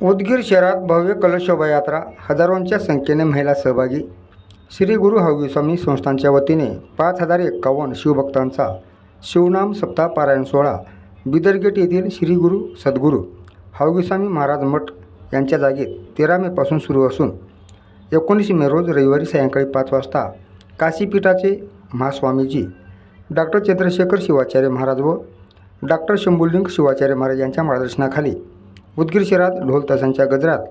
उदगीर शहरात भव्य कलश शोभायात्रा, हजारोंच्या संख्येने महिला सहभागी। श्री गुरु हरगोविंद स्वामी संस्थानच्या वतीने 5051 शिवभक्तांचा शिवनाम सप्ताह पारायण सोहळा बिदर गेट येथील श्री गुरु सद्गुरू हरगोविंद स्वामी महाराज मठ यांच्या जागेत 13 मे पासून सुरू असून 19 मे रोज रविवारी सायंकाळी 5 वाजता काशीपीठाचे महास्वामीजी डॉक्टर चंद्रशेखर शिवाचार्य महाराज व डॉक्टर शंभुलिंग शिवाचार्य महाराज यांच्या मार्गदर्शनाखाली उदगीर शहरात ढोल ताशांच्या गजरात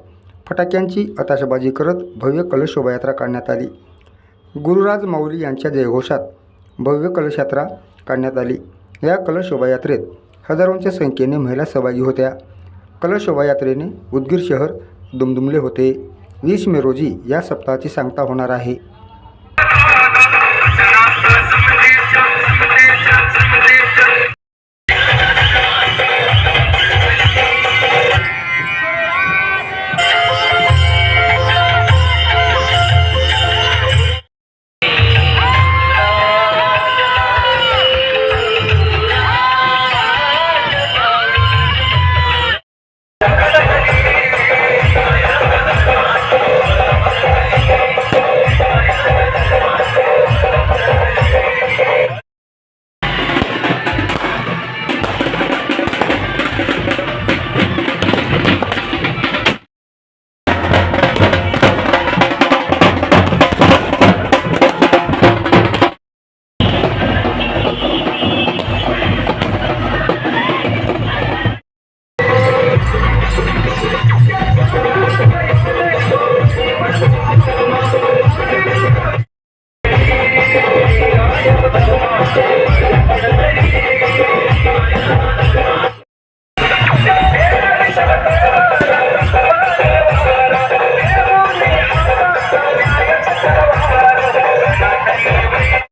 फटाक्यांची आताशबाजी करत भव्य कलश शोभायात्रा काढण्यात आली। गुरुराज माऊली यांच्या जयघोषात भव्य कलश यात्रा काढण्यात आली। या कलश शोभायात्रेत हजारोंच्या संख्येने महिला सहभागी होत्या। कलश शोभायात्रेने उदगीर शहर दुमदुमले होते। 20 मे रोजी या सप्ताहाची सांगता होणार आहे।